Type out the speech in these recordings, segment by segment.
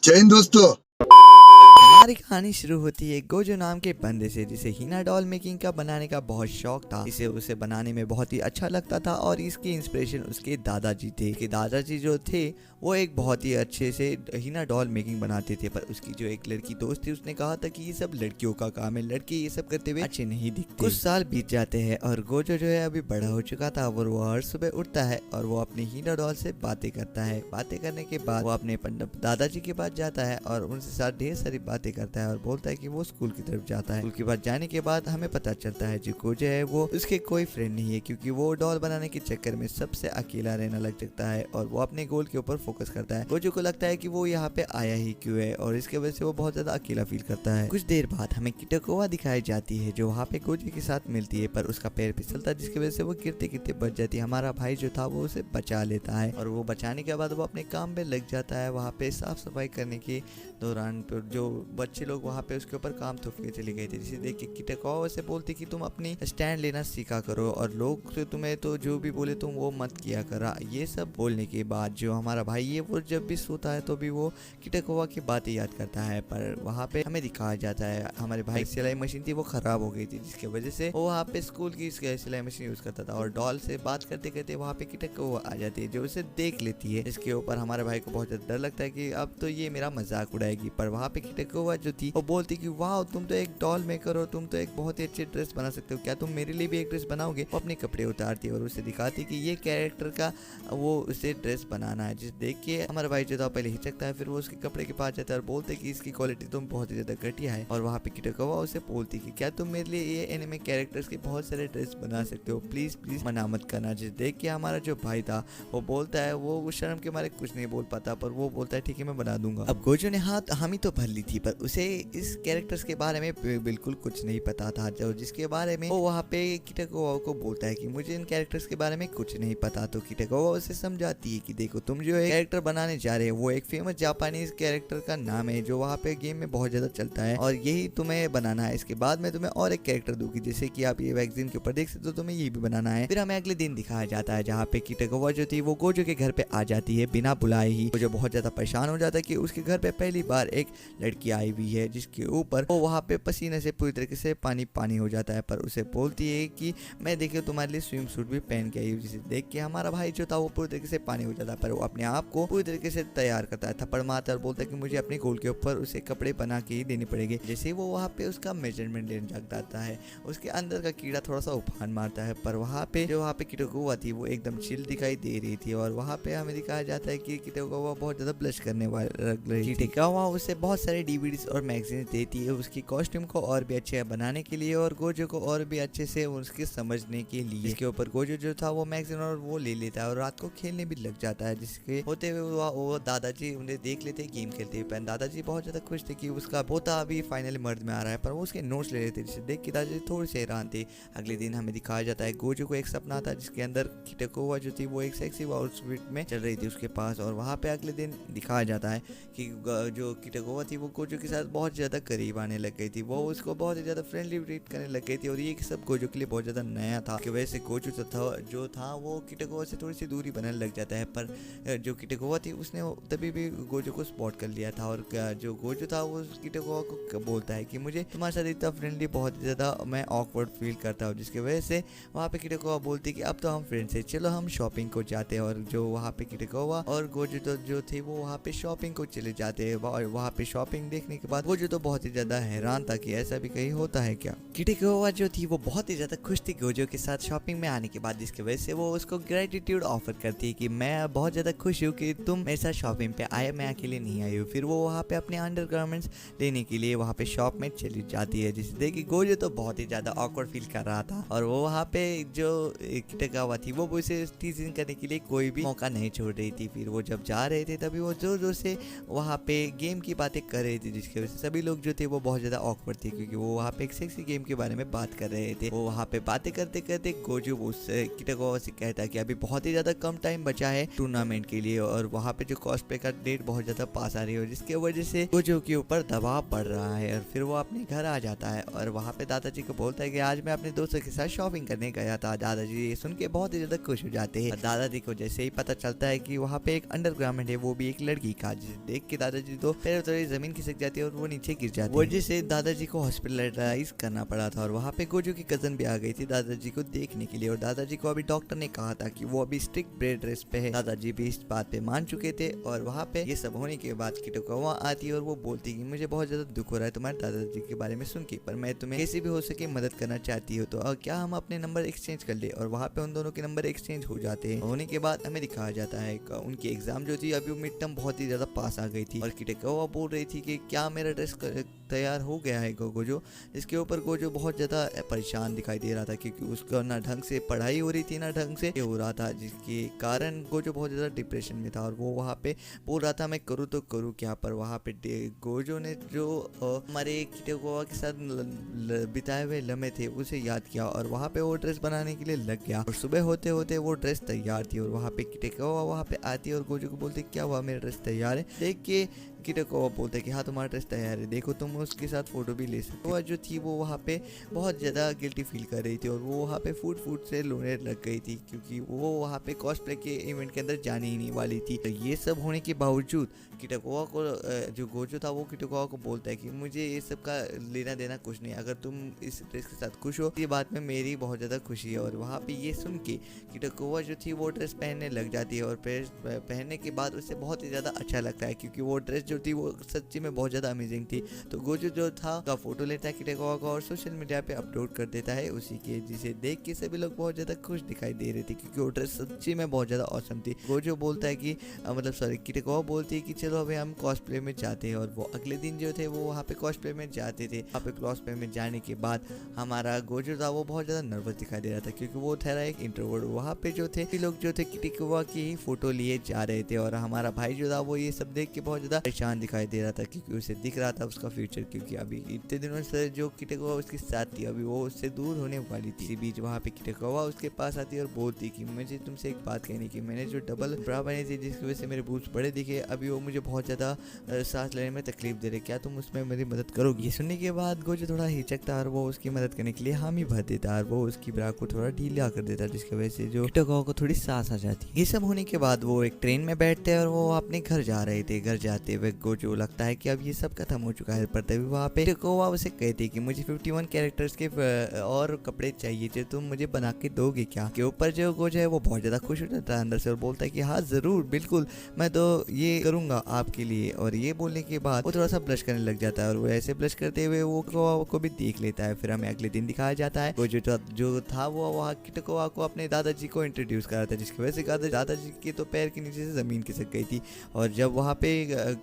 जय हिंद दोस्तों। हमारी कहानी शुरू होती है गोजो नाम के बंदे से जिसे हिना डॉल मेकिंग का बनाने का बहुत शौक था। इसे उसे बनाने में बहुत ही अच्छा लगता था और इसकी इंस्पिरेशन उसके दादाजी थे। उसके दादाजी जो थे वो एक बहुत ही अच्छे से हिना डॉल मेकिंग बनाते थे, पर उसकी जो एक लड़की दोस्त थी उसने कहा था कि ये सब लड़कियों का काम है, लड़के ये सब करते हुए अच्छे नहीं दिखते। कुछ साल बीत जाते हैं और गोजो जो है अभी बड़ा हो चुका था और वो हर सुबह उठता है और वो अपनी हिना डॉल से बातें करता है। बातें करने के बाद वो अपने दादाजी के पास जाता है और उनसे साथ ढेर सारी बातें करता है और बोलता है कि वो स्कूल की तरफ जाता है। स्कूल के बाद जाने के बाद हमें पता चलता है जो गोजो है वो उसके कोई फ्रेंड नहीं है, क्योंकि वो डॉल बनाने के चक्कर में सबसे अकेला रहना लग सकता है और वो अपने गोल के ऊपर फोकस करता है। गोजो को लगता है कि वो यहाँ पे आया ही क्यों है और इसके वजह से वो बहुत ज्यादा अकेला फील करता है। कुछ देर बाद हमें किटाकोवा दिखाई जाती है जो वहाँ पे गोजो के साथ मिलती है, पर उसका पैर फिसलता है जिसकी वजह से वो गिरते गिरते बच जाती है। हमारा भाई जो था वो उसे बचा लेता है और वो बचाने के बाद वो अपने काम में लग जाता है। वहाँ पे साफ सफाई करने के दौरान जो बच्चे लोग वहाँ पे उसके ऊपर काम थोप के चले गए थे, जिसे देख के किटाकोवा से बोलती कि तुम अपनी स्टैंड लेना सीखा करो और लोग तो तुम्हें तो जो भी बोले तुम वो मत किया करा। ये सब बोलने के बाद जो हमारा भाई है वो जब भी सोता है तो भी वो किटाकोवा की बातें याद करता है, पर वहाँ पे हमें दिखाया जाता है हमारे भाई की सिलाई मशीन थी वो खराब हो गई थी, जिसकी वजह से वो वहाँ पे स्कूल की सिलाई मशीन यूज करता था और डॉल से बात करते करते वहाँ पे किटाकोवा आ जाती है जो उसे देख लेती है। इसके ऊपर हमारे भाई को बहुत ज्यादा डर लगता है कि अब तो ये मेरा मजाक उड़ाएगी, पर वहाँ पे किटाकोवा जो थी वो बोलती कि वाह तुम तो एक डॉल मेकर हो, तुम तो एक बहुत ही अच्छे ड्रेस बना सकते हो, क्या तुम मेरे लिए भी एक ड्रेस बनाओगे। वो अपने कपड़े उतारती है और उसे दिखाती कि ये कैरेक्टर का वो उसे ड्रेस बनाना है, जिसे देख के हमारा भाई जो था पहले हिचकता है, फिर वो उसके कपड़े के पास जाता है और बोलते कि इसकी क्वालिटी तो बहुत ही ज्यादा घटिया है। और वहाँ पे किटाकोवा उसे बोलती कि क्या तुम मेरे लिए ये एनिमे कैरेक्टर्स के बहुत सारे ड्रेस बना सकते हो, प्लीज प्लीज मना मत करना। जिसे देख के हमारा जो भाई था वो बोलता है, वो शर्म के मारे कुछ नहीं बोल पाता, पर वो बोलता है ठीक है मैं बना दूंगा। अब गोजो ने हाथ हामी तो भर ली थी, पर उसे इस कैरेक्टर्स के बारे में बिल्कुल कुछ नहीं पता था, जो जिसके बारे में वो वहाँ पे किटाकोवा को बोलता है कि मुझे इन कैरेक्टर्स के बारे में कुछ नहीं पता। तो किटाकोवा उसे समझाती है कि देखो तुम जो एक कैरेक्टर बनाने जा रहे हो वो एक फेमस जापानीज कैरेक्टर का नाम है जो वहाँ पे गेम में बहुत ज्यादा चलता है और यही तुम्हें बनाना है। इसके बाद मैं तुम्हें और एक कैरेक्टर दूंगी, जैसे कि आप ये मैगजीन के ऊपर देख सकते हो, तुम्हें ये भी बनाना है। फिर हमें अगले दिन दिखाया जाता है जहाँ पे किटाकोवा जो थी वो गोजो के घर पे आ जाती है बिना बुलाए ही। गोजो बहुत ज्यादा परेशान हो जाता है कि उसके घर पे पहली बार एक लड़की आई हुई है जिसके ऊपर वो वहाँ पे पसीने से पूरी तरीके से पानी पानी हो जाता है, पर उसे बोलती है कि मैं देखिए तुम्हारे लिए स्विम सूट भी पहन के आई हूँ। जिसे देख के हमारा भाई जो था वो पूरी तरीके से पानी हो जाता है, पर वो अपने आप को पूरी तरीके से तैयार करता है, थप्पड़ मारता है और बोलता है कि मुझे अपने गोल के ऊपर उसे कपड़े बना के ही देने पड़ेंगे। जैसे वो वहाँ पे उसका मेजरमेंट लेने जाता है उसके अंदर का कीड़ा थोड़ा सा उफान मारता है, पर वहाँ पे जो वहाँ पे किटाकोवा थी वो एकदम चिल दिखाई दे रही थी और वहाँ पे हमें दिखाया जाता है कि किटाकोवा बहुत ज्यादा ब्लश करने वाला लग रही थी। किटाकोवा उसे बहुत सारे डीवीडीज और मैगजीन देती है उसकी कॉस्ट्यूम को और भी अच्छे बनाने के लिए और गोजो को और भी अच्छे से उसके समझने के लिए। इसके ऊपर गोजो जो था वो मैगजीन और वो ले लेता है और रात को खेलने भी लग जाता है, जिसके होते हुए वो दादाजी उन्हें देख लेते गेम खेलते हुए। दादाजी बहुत ज्यादा खुश थे कि उसका पोता अभी फाइनली मर्द में आ रहा है, पर वो उसके नोट्स ले लेते जिसे देख के दादाजी थोड़े से हैरान थे। अगले दिन हमें दिखाया जाता है गोजो को एक सपना था जिसके अंदर किटाकोवा जो थी वो एक सेक्सी आउटफिट में चल रही थी उसके पास, और वहाँ पे अगले दिन दिखाया जाता है कि जो किटाकोवा थी वो गोजो के साथ बहुत ज्यादा करीब आने लग गई थी, वो उसको बहुत ही ज्यादा फ्रेंडली ट्रीट करने लग गई थी और ये सब गोजो के लिए बहुत ज्यादा नया था कि वजह से गोजो जो था वो किटाकोवा से थोड़ी सी दूरी बनाने लग जाता है, पर जो किटाकोवा थी उसने तभी भी गोजो को स्पॉट कर लिया था और जो गोजो था वो किटाकोवा को बोलता है कि मुझे तुम्हारे साथ इतना फ्रेंडली बहुत ज्यादा मैं ऑकवर्ड फील करता हूँ, जिसकी वजह से वहाँ पे किटाकोवा बोलती कि अब तो हम फ्रेंड्स हैं, चलो हम शॉपिंग को जाते हैं। और जो वहाँ पे किटाकोवा और गोजो तो जो थे वो वहाँ पे शॉपिंग को चले जाते हैं और वहाँ पे शॉपिंग देखने के बाद गोजो तो बहुत ही ज्यादा हैरान था कि ऐसा भी कहीं होता है क्या। किटाकोवा जो थी वो बहुत ही ज्यादा खुश थी गोजो के साथ शॉपिंग में आने के बाद, जिसकी वजह से वो उसको ग्रेटिट्यूड ऑफर करती है कि मैं बहुत ज्यादा खुश हूँ कि तुम मेरे साथ शॉपिंग पे आए, मैं अकेले नहीं आई हूँ। फिर वो वहाँ पे अपने अंडरगारमेंट्स लेने के लिए वहाँ पे शॉप में चली जाती है, जिसे देखिए गोजो तो बहुत ही ज्यादा ऑकवर्ड फील कर रहा था और वो वहाँ पे जो किटाकोवा थी वो उसे टीजिंग करने के लिए कोई भी मौका नहीं छोड़ रही थी। फिर वो जब जा रहे थे तभी वो जोर जोर से वहाँ पे गेम की बातें कर रही थी, जिसकी वजह से सभी लोग जो थे वो बहुत ज्यादा ऑकवर्ड थे, क्योंकि वो वहाँ पे एक सेक्सी गेम के बारे में बात कर रहे थे। वो वहाँ पे बातें करते करते गोजो उस किटागावा से कहता है कि अभी बहुत ही ज्यादा कम टाइम बचा है टूर्नामेंट के लिए, और वहाँ पे जो कॉस्प्ले का डेट बहुत ज्यादा पास आ रही है, जिसकी वजह से गोजो के ऊपर दबाव पड़ रहा है। और फिर वो अपने घर आ जाता है और वहाँ पे दादाजी को बोलता है कि आज मैं अपने दोस्तों के साथ शॉपिंग करने गया था। दादाजी ये सुन के बहुत ही ज्यादा खुश हो जाते हैं। दादाजी को जैसे ही पता चलता है कि वहाँ पे एक अंडरग्राउंड है, वो भी एक लड़की का, जिसे देख के दादाजी तो पैरों तले जमीन खिसक जाती है और वो नीचे गिर जाती है। वजह से दादाजी को हॉस्पिटलाइज करना पड़ा था। और वहाँ पे गोजो की कजन भी आ गई थी दादाजी को देखने के लिए, और दादाजी को अभी डॉक्टर ने कहा था कि वो अभी स्ट्रिक्ट बेड रेस्ट पे है। दादाजी भी इस बात पे मान चुके थे। और वहाँ पे ये सब होने के बाद किटागावा आती है और वो बोलती है कि मुझे बहुत ज्यादा दुख हो रहा है तुम्हारे दादाजी के बारे में सुन के, पर मैं तुम्हें कैसे भी हो सके मदद करना चाहती हूँ, तो क्या हम अपने नंबर एक्सचेंज कर ले। और वहाँ पे उन दोनों के नंबर एक्सचेंज हो जाते हैं। होने के बाद हमें दिखाया जाता है उनकी एग्जाम जो थी अभी मिड टर्म बहुत ही ज्यादा पास आ गई थी, और किटागावा बोल रही थी कि क्या मेरा ड्रेस तैयार हो गया है गोजो। इसके ऊपर गोजो बहुत ज्यादा परेशान दिखाई दे रहा था, क्योंकि उसका ना ढंग से पढ़ाई हो रही थी ना ढंग से हो रहा था, जिसके कारण गोजो बहुत ज्यादा डिप्रेशन में था। और वो वहाँ पे बोल रहा था मैं करूँ तो करूँ क्या। पर वहाँ पे गोजो ने जो हमारे किटागावा के साथ बिताए हुए लम्हे थे उसे याद किया, और वहाँ पे वो ड्रेस बनाने के लिए लग गया। और सुबह होते होते वो ड्रेस तैयार थी, और वहाँ पे किटागावा वहाँ पे आती है और गोजो को बोलती क्या हुआ मेरा ड्रेस तैयार है। देख के किटागावा बोलते कि हाँ तुम्हारा ड्रेस तैयार है, देखो तुम उसके साथ फोटो भी ले सकते हो। जो थी वो वहाँ पे बहुत ज़्यादा गिल्टी फील कर रही थी, और वो वहाँ पे फूड से रोने लग गई थी, क्योंकि वो वहाँ पे कॉस्प्ले के इवेंट के अंदर जाने ही नहीं वाली थी। तो ये सब होने के बावजूद किटागावा को जो गोजो था वो किटागावा को बोलता है कि मुझे ये सब का लेना देना कुछ नहीं, अगर तुम इस ड्रेस के साथ खुश हो ये बात में मेरी बहुत ज़्यादा खुशी है। और वहाँ पे ये सुन के किटागावा जो थी वो ड्रेस पहनने लग जाती है, और पहनने के बाद उसे बहुत ही ज़्यादा अच्छा लगता है, क्योंकि वो ड्रेस जो थी वो सच्ची में बहुत ज़्यादा अमेजिंग थी। तो गोजो जो था का फोटो लेता है किटागावा का और सोशल मीडिया पे अपलोड कर देता है उसी के, जिसे देख के सभी लोग बहुत ज़्यादा खुश दिखाई दे रहे थे, क्योंकि वो ड्रेस सच्ची में बहुत ज़्यादा ऑसम थी। गोजो बोलता है कि मतलब सॉरी किटागावा बोलती है कि चलो अभी हम कॉस्प्ले में जाते हैं। और वो अगले दिन जो थे वो वहाँ पे कॉस्प्ले में जाते थे। वहाँ पे कॉस्प्ले में जाने के बाद हमारा गोजो था वो बहुत ज़्यादा नर्वस दिखाई दे रहा था, क्योंकि वो था एक इंट्रोवर्ट। वहाँ पे जो थे लोग जो थे किटागावा की फोटो लिए जा रहे थे, और हमारा भाई जो था वो ये सब देख के बहुत ज़्यादा परेशान दिखाई दे रहा था, क्योंकि उसे दिख रहा था उसका फ्यूचर, क्योंकि अभी इतने दिनों से जो किटागावा उसके साथ थी अभी वो उससे दूर होने वाली थी। इसी बीच वहाँ पे किटागावा उसके पास आती है और बोलती कि मुझे तुमसे एक बात कहनी कि मैंने जो डबल ब्रा बनी थी जिसकी वजह से मेरे बूट्स बड़े दिखे, अभी वो मुझे बहुत ज़्यादा सांस लेने में तकलीफ दे रहे, क्या तुम उसमें मेरी मदद करोगी। ये सुनने के बाद गोजो थोड़ा हिचकता और वो उसकी मदद करने के लिए हामी भर देता और वो उसकी ब्रा को थोड़ा ढीला कर देता, जिसकी वजह से जो किटागावा को थोड़ी सांस आ जाती है। ये सब होने के बाद वो एक ट्रेन में बैठते हैं और वो अपने घर जा रहे थे। घर जाते हुए गोजो लगता है कि अब ये सब खत्म हो चुका है, पर तभी वहाँ पे किटागावा उसे कहते कि मुझे 51 कैरेक्टर्स के और कपड़े चाहिए जो तुम मुझे बना के दोगे क्या। के ऊपर जो गोजो है वो बहुत ज्यादा खुश हो जाता है अंदर से और बोलता है कि हाँ जरूर बिल्कुल मैं तो ये करूंगा आपके लिए। और ये बोलने के बाद वो थोड़ा सा ब्लश करने लग जाता है और वो ऐसे ब्लश करते हुए वो किटागावा को भी देख लेता है। फिर हमें अगले दिन दिखाया जाता है गोजो जो था वो वहाँ किटागावा को अपने दादाजी को इंट्रोड्यूस करा था, जिसकी वजह से दादाजी के तो पैर के नीचे से जमीन खिसक गई थी। और जब वहाँ पे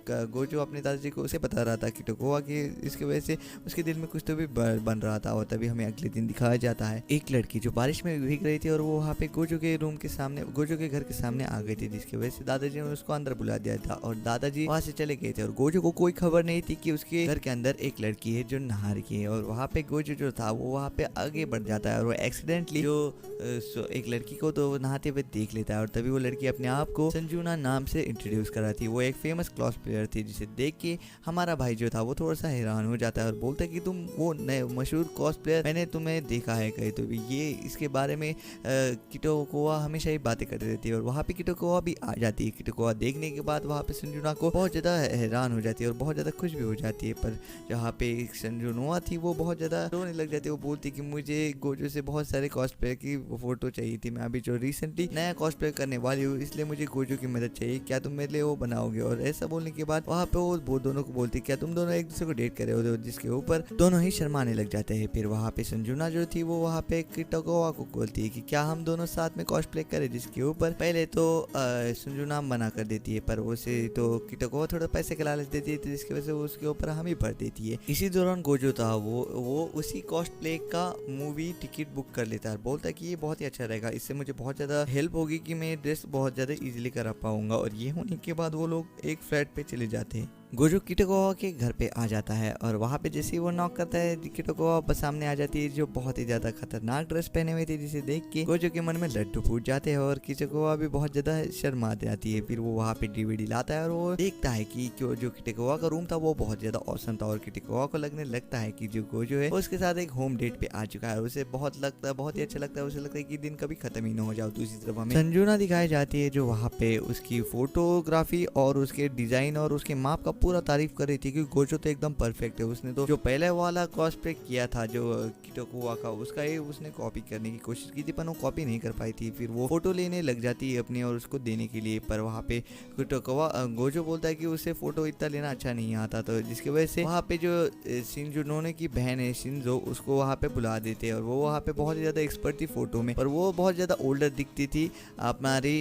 गोजो अपने दादाजी को उसे बता रहा था किटागावा की इसकी वजह से उसके दिल में कुछ तो भी बन रहा था। और तभी हमें अगले दिन दिखाया जाता है एक लड़की जो बारिश में भीग रही थी और वो वहाँ पे गोजो के रूम के सामने गोजो के घर के सामने आ गई थी, जिसकी वजह से दादाजी ने उसको अंदर बुला दिया था और दादाजी वहाँ से चले गए थे। और गोजो को कोई खबर नहीं थी कि उसके घर के अंदर एक लड़की है जो नहा रही है। और वहाँ पे गोजो जो था वो वहाँ पे आगे बढ़ जाता है और वो एक्सीडेंटली जो एक लड़की को तो नहाते हुए देख लेता है। और तभी वो लड़की अपने आप को संजुना नाम से इंट्रोड्यूस कराती है। वो एक फेमस क्लॉस प्लेयर थी, जिसे देख के हमारा भाई जो था वो थोड़ा सा हैरान हो जाता है और बोलता है कि तुम वो नए मशहूर कॉस प्लेयर मैंने तुम्हें देखा है कहीं। तो भी ये इसके बारे में किटागावा हमेशा ही बातें करती रहती है और वहाँ पे किटागावा भी आ जाती है। किटागावा देखने के बाद वहाँ पे संजुना को बहुत ज़्यादा हैरान हो जाती है और बहुत ज़्यादा खुश भी हो जाती है। पर जहाँ पे संजुना थी वो बहुत ज़्यादा रोने लग जाती है। वो बोलती कि मुझे गोजो से बहुत सारे कॉस प्लेयर की फोटो चाहिए थी, मैं अभी जो रिसेंटली नया कॉस प्लेयर करने वाली हूँ इसलिए मुझे गोजो की मदद चाहिए, क्या तुम मेरे लिए वो बनाओगे। और ऐसा बोलने के बाद वहाँ पे वो दोनों को बोलती क्या तुम दोनों एक दूसरे को डेट कर रहे हो, जिसके ऊपर दोनों ही शर्माने लग जाते हैं। फिर वहाँ पे संजुना जो थी वो वहाँ पे किटागावा को बोलती है कि क्या हम दोनों साथ में कॉस्प्ले करें, जिसके ऊपर पहले तो संजुना मना कर देती है, पर उसे तो किटागावा थोड़ा पैसे का लालच देती है, तो जिसकी वजह से वो उसके ऊपर हम ही भर देती है। इसी दौरान गोजो था वो उसी कॉस्प्ले का मूवी टिकट बुक कर लेता है, बोलता है कि ये बहुत ही अच्छा रहेगा, इससे मुझे बहुत ज़्यादा हेल्प होगी कि मैं ड्रेस बहुत ज़्यादा इजीली करा पाऊंगा। और ये होने के बाद वो लोग एक फ्लैट पे चले जाते हैं। गोजो किटागावा के घर पे आ जाता है और वहाँ पे जैसे ही वो नॉक करता है किटागावा सामने आ जाती है जो बहुत ही ज्यादा खतरनाक ड्रेस पहने हुए थे, जिसे देख के गोजो के मन में लड्डू फूट जाते हैं और किटागावा भी बहुत ज्यादा शर्मा जाती है। फिर वो वहाँ पे डीवीडी लाता है और वो देखता है कि जो किटागावा का रूम था वो बहुत ज्यादा औसम था और किटागावा को लगने लगता है कि जो गोजो है उसके साथ एक होम डेट पे आ चुका है। उसे बहुत ही अच्छा लगता है, उसे लगता है कि दिन कभी खत्म ही ना हो जाओ। दूसरी तरफ हमें संजुना दिखाई जाती है जो वहाँ पे उसकी फोटोग्राफी और उसके डिजाइन और उसके माप का पूरा तारीफ कर रही थी कि गोजो तो एकदम परफेक्ट है। उसने तो जो पहले वाला कॉस्प्ले किया था जो किटागावा का, उसका ही उसने कॉपी करने की कोशिश की थी पर वो कॉपी नहीं कर पाई थी। फिर वो फोटो लेने लग जाती है अपनी और उसको देने के लिए, पर वहाँ पे गोजो बोलता है कि उसे फोटो इतना लेना अच्छा नहीं आता, तो जिसकी वजह से वहाँ पे जो शिंजुनोने की बहन है शिंजो उसको वहाँ पे बुला देते हैं और वो वहाँ पे बहुत ही ज्यादा एक्सपर्ट थी फोटो में, पर वो बहुत ज्यादा ओल्डर दिखती थी हमारी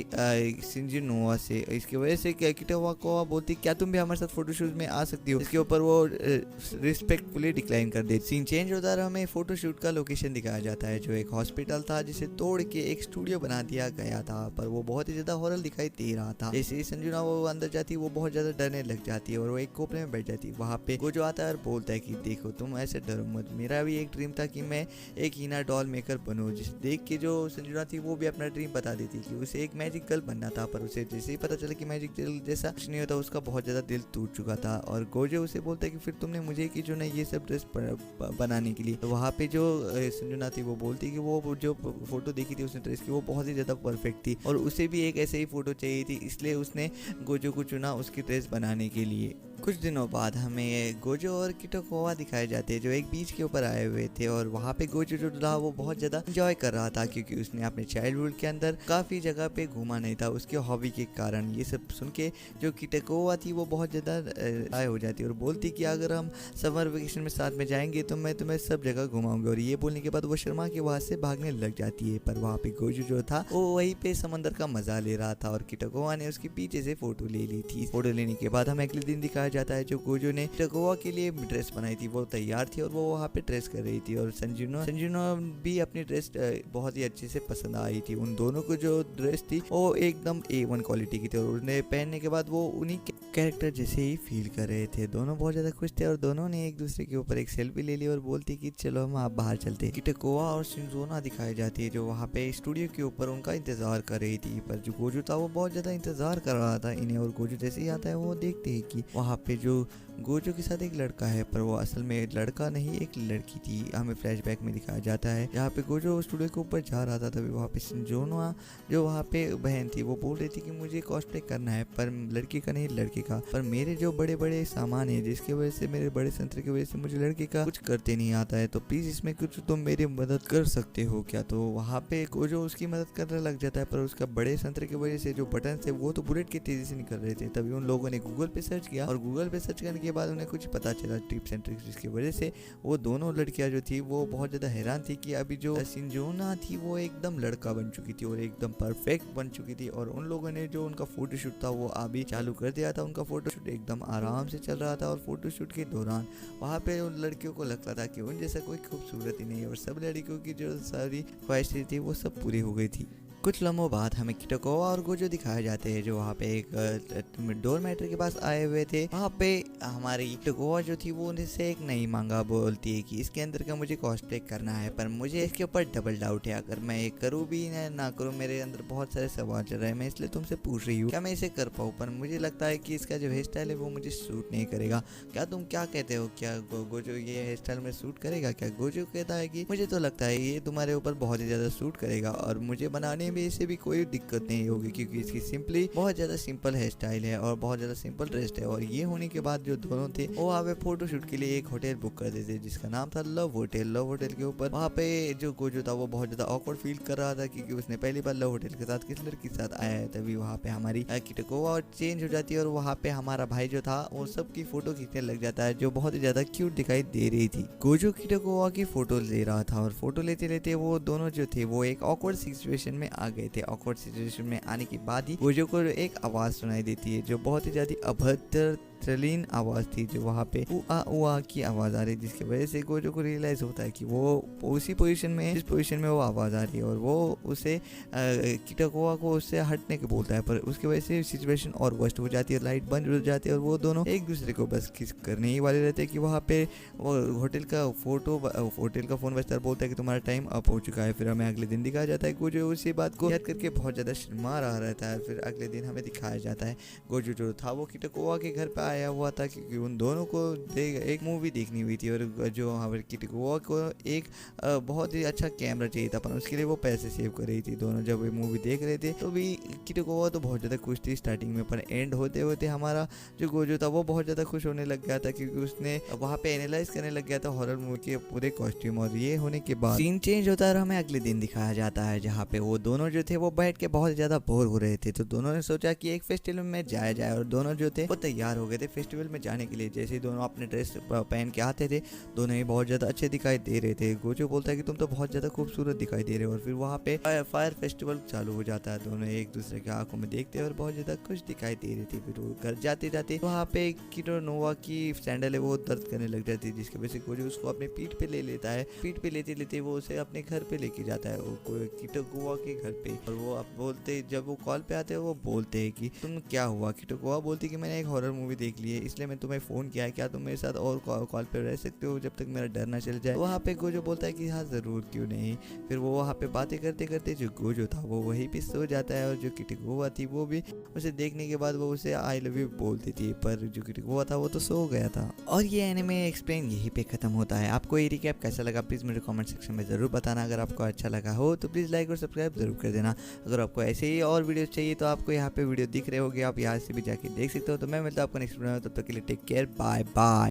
शिंजुनोआ से। इसकी वजह से किटागावा बोलती क्या तुम भी हमारे साथ फोटोशूट में आ सकती हो, इसके ऊपर वो रिस्पेक्टफुली डिक्लाइन कर देती। सीन चेंज होता है, हमें फोटोशूट का लोकेशन दिखाया जाता है जो एक हॉस्पिटल था जिसे तोड़ के एक स्टूडियो बना दिया गया था, पर वो बहुत ही ज्यादा हॉरर दिखाई दे रहा था। जैसे ही संजुना वो अंदर जाती है वो बहुत ज्यादा डरने लग जाती है और वो एक कोपरे में बैठ जाती है। वहाँ पे गोजो आता है और बोलता है कि देखो तुम ऐसे डरो मत, मेरा भी एक ड्रीम था कि मैं एक हीना डॉल मेकर बनूं। जिसे देख के जो संजुना थी वो भी अपना ड्रीम बता देती कि उसे एक मैजिक गर्ल बनना था, पर उसे जैसे ही पता चला कि मैजिक गर्ल जैसा कुछ नहीं होता उसका बहुत ज्यादा दिल टूट चुका था। और गोजो उसे बोलता है कि फिर तुमने मुझे की जो ना ये सब ड्रेस बनाने के लिए। तो वहाँ पे जो संजुना थी वो बोलती कि वो जो फोटो देखी थी उसने ड्रेस की वो बहुत ही ज्यादा परफेक्ट थी और उसे भी एक ऐसे ही फोटो चाहिए थी, इसलिए उसने गोजो को चुना उसकी ड्रेस बनाने के लिए। कुछ दिनों बाद हमें गोजो और किटागावा दिखाए जाते हैं जो एक बीच के ऊपर आए हुए थे और वहाँ पे गोजो जो था वो बहुत ज्यादा एंजॉय कर रहा था क्योंकि उसने अपने चाइल्डहुड के अंदर काफी जगह पे घूमा नहीं था उसके हॉबी के कारण। ये सब सुन के जो किटागावा थी वो बहुत ज्यादा आए हो जाती और बोलती कि अगर हम समर वेकेशन में साथ में जाएंगे तो मैं तुम्हें सब जगह घुमाऊंगी। और ये बोलने के बाद वो शर्मा के वहां से भागने लग जाती है, पर वहाँ पे गोजो जो था वो वहीं पे समंदर का मजा ले रहा था और किटागावा ने उसके पीछे से फोटो ले ली थी। फोटो लेने के बाद हमें अगले दिन दिखाया जाता है जो गोजो ने किटागावा के लिए ड्रेस बनाई थी वो तैयार थी और वो वहाँ पे ड्रेस कर रही थी और संजुना भी अपनी ड्रेस बहुत ही अच्छे से पसंद आई थी। उन दोनों को जो ड्रेस थी वो एकदम A1 क्वालिटी की थी और उन्हें पहनने के बाद वो उन्हीं कैरेक्टर जैसे ही फील कर रहे थे। दोनों बहुत ज्यादा खुश थे और दोनों ने एक दूसरे के ऊपर एक सेल्फी ले ली और बोलती कि चलो हम आप बाहर चलते हैं। किटागावा और शिंजुना दिखाई जाती है जो वहाँ पे स्टूडियो के ऊपर उनका इंतजार कर रही थी, पर जो गोजो था वो बहुत ज्यादा इंतजार कर रहा था इन्हें। और गोजो जैसे ही आता है वो देखते हैं कि वहाँ पे जो गोजो के साथ एक लड़का है, पर वो असल में लड़का नहीं एक लड़की थी। हमें फ्लैशबैक में दिखाया जाता है जहाँ पे गोजो स्टूडियो के ऊपर जा रहा था तभी वहाँ पे शिंजुना जो वहाँ पे बहन थी वो बोल रही थी कि मुझे कॉस्प्ले करना है पर लड़की का नहीं लड़के का, पर मेरे जो बड़े बड़े सामान है जिसकी वजह से मेरे बड़े संतरे की वजह से मुझे लड़के का कुछ करते नहीं आता है, तो प्लीज इसमें कुछ तुम मेरी मदद कर सकते हो क्या। तो वहाँ पे गोजो उसकी मदद करने लग जाता है, पर उसका बड़े संतरे की वजह से जो बटन थे वो तो बुलेट की तेजी से निकल रहे थे। तभी उन लोगों ने गूगल पे सर्च किया और गूगल पे सर्च करने के बाद उन्हें कुछ पता चला टिप्स एंड ट्रिक्स, जिसकी वजह से वो दोनों लड़कियां जो थी वो बहुत ज्यादा हैरान थी कि अभी जो शिंजुना थी वो एकदम लड़का बन चुकी थी और एकदम परफेक्ट बन चुकी थी। और उन लोगों ने जो उनका फोटोशूट था वो अभी चालू कर दिया था। उनका फोटोशूट एकदम आराम से चल रहा था और फोटोशूट के दौरान वहाँ पे उन लड़कियों को लगता था कि उन जैसा कोई खूबसूरत ही नहीं है और सब लड़कियों की जो सारी ख्वाहिशें थी वो सब पूरी हो गई थी। कुछ लम्हों बाद हमें किटागावा और गोजो दिखाए जाते हैं जो वहाँ पे एक डोर मैटर के पास आए हुए थे। वहाँ पे हमारी किटागावा जो थी वो उनसे एक नई मांगा बोलती है कि इसके अंदर का मुझे कॉस्प्ले करना है, पर मुझे इसके ऊपर डबल डाउट है, अगर मैं ये करूँ भी ना करूँ मेरे अंदर बहुत सारे सवाल चल रहे हैं, मैं इसलिए तुमसे पूछ रही हूँ क्या मैं इसे कर पाऊँ, पर मुझे लगता है कि इसका जो हेयर स्टाइल है वो मुझे सूट नहीं करेगा। क्या तुम क्या कहते हो, क्या गोजो ये हेयर स्टाइल में सूट करेगा क्या। गोजो कहता है कि मुझे तो लगता है ये तुम्हारे ऊपर बहुत ही ज्यादा सूट करेगा और मुझे बनाने में इसे भी कोई दिक्कत नहीं होगी क्योंकि इसकी सिंपली बहुत ज्यादा सिंपल हेयर स्टाइल है और बहुत ज्यादा सिंपल ड्रेस है। और ये होने के बाद जो दोनों थे वो वहाँ पे फोटोशूट के लिए एक होटल बुक कर देते जिसका नाम था लव होटल। लव होटल के ऊपर वहाँ पे जो गोजो था वो बहुत ज्यादा ऑकवर्ड फील कर रहा था क्योंकि उसने पहली बार लव होटल के साथ किस लड़की के साथ आया है। तभी वहाँ पे हमारी किटागावा चेंज हो जाती है और वहाँ पे हमारा भाई जो था वो सबकी फोटो खींचने लग जाता है जो बहुत ही ज्यादा क्यूट दिखाई दे रही थी। गोजो किटागावा की फोटो ले रहा था और फोटो लेते लेते वो दोनों जो थे वो एक ऑकवर्ड सिचुएशन में आ गए थे। ऑकवर्ड सिचुएशन में आने के बाद ही गोजो को एक आवाज सुनाई देती है जो बहुत ही ज्यादा अभद्र क्रिस्टलिन आवाज थी जो वहाँ पे उआ की आवाज आ रही, जिसकी वजह से गोजो को रियलाइज होता है कि वो उसी पोजीशन में है जिस पोजीशन में वो आवाज आ रही है, और वो उसे किटाकुआ को उससे हटने के बोलता है, पर उसकी वजह से सिचुएशन और वर्स्ट हो जाती है, लाइट बंद हो जाती है और वो दोनों एक दूसरे को बस किस करने ही वाले रहते हैं कि वहाँ पे वो होटल का फोन बजता है, बोलता है कि तुम्हारा टाइम अप हो चुका है। फिर हमें अगले दिन दिखाया जाता है गोजो उसी बात को याद करके बहुत ज़्यादा शर्मा रहा रहता है। फिर अगले दिन हमें दिखाया जाता है गोजो जो था वो किटाकुआ के घर पे आया हुआ था, क्योंकि उन दोनों को एक मूवी देखनी हुई थी, और जो हमारे किटाकुआ को एक बहुत ही अच्छा कैमरा चाहिए था, पर उसके लिए वो पैसे सेव कर रही थी। दोनों जब ये मूवी देख रहे थे तो भी किटाकुआ तो बहुत ज़्यादा खुश थी स्टार्टिंग में, पर एंड होते होते हमारा जो गोजो था वो बहुत ज़्यादा खुश होने लग गया था, क्योंकि उसने वहाँ पे एनालाइज करने लग गया था हॉरर मूवी के पूरे कॉस्ट्यूम। और ये होने के बाद सीन चेंज होता है और हमें अगले दिन दिखाया जाता है जहाँ पे वो दोनों जो थे वो बैठ के बहुत ज़्यादा बोर हो रहे थे, तो दोनों ने सोचा कि एक फेस्टिवल में जाया जाए, और दोनों जो थे वो तैयार हो गए थे फेस्टिवल में जाने के लिए। जैसे ही दोनों अपने ड्रेस पहन के आते थे, दोनों ही बहुत ज़्यादा अच्छे दिखाई दे रहे थे। गोजो बोलता है कि तुम तो बहुत ज़्यादा खूबसूरत दिखाई दे रहे हो, और फिर वहाँ पे फायर फेस्टिवल चालू हो जाता है। दोनों एक दूसरे के आंखों में देखते हैं और बहुत ज़्यादा खुश दिखाई दे रही थी। फिर वो घर जाते जाते वहाँ पे किटानोवा की सैंडल है वो दर्द करने लग जाती है, जिसकी वजह से गोजो उसको अपने पीठ पे ले लेता है। पीठ पे लेते लेते वो उसे अपने घर पे लेके जाता है, किटाकुआ के घर पे। और वो अब बोलते, जब वो कॉल पे आते हैं वो बोलते हैं कि तुम क्या हुआ। किटाकुआ बोलती कि मैंने एक हॉरर मूवी देख ली है, इसलिए मैं तुम्हें फ़ोन किया है, क्या तुम मेरे साथ और कॉल पे रह सकते हो जब तक मेरा डर ना चल जाए। वहाँ पे गोजो बोलता है कि हाँ ज़रूर, क्यों नहीं। फिर वो वहाँ पे बातें करते करते जो गोजो था वो वहीं पे सो जाता है, और जो किटाकुआ थी वो भी उसे देखने के बाद वो उसे आई लव यू बोलती थी, पर जो किटाकुआ था वो तो सो गया था। और ये एनिमे एक्सप्लेन यहीं पे खत्म होता है। आपको ये रिकैप कैसा लगा प्लीज़ मेरे कमेंट सेक्शन में ज़रूर बताना। अगर आपको अच्छा लगा हो तो प्लीज़ लाइक और सब्सक्राइब जरूर कर देना। अगर आपको ऐसे ही और वीडियो चाहिए तो आपको यहाँ पे वीडियो दिख रहे होंगे, आप यहाँ से भी जाके देख सकते हो। तो मैं मिलता हूँ आपको नेक्स्ट वीडियो में, तब तक के लिए टेक केयर, बाय बाय।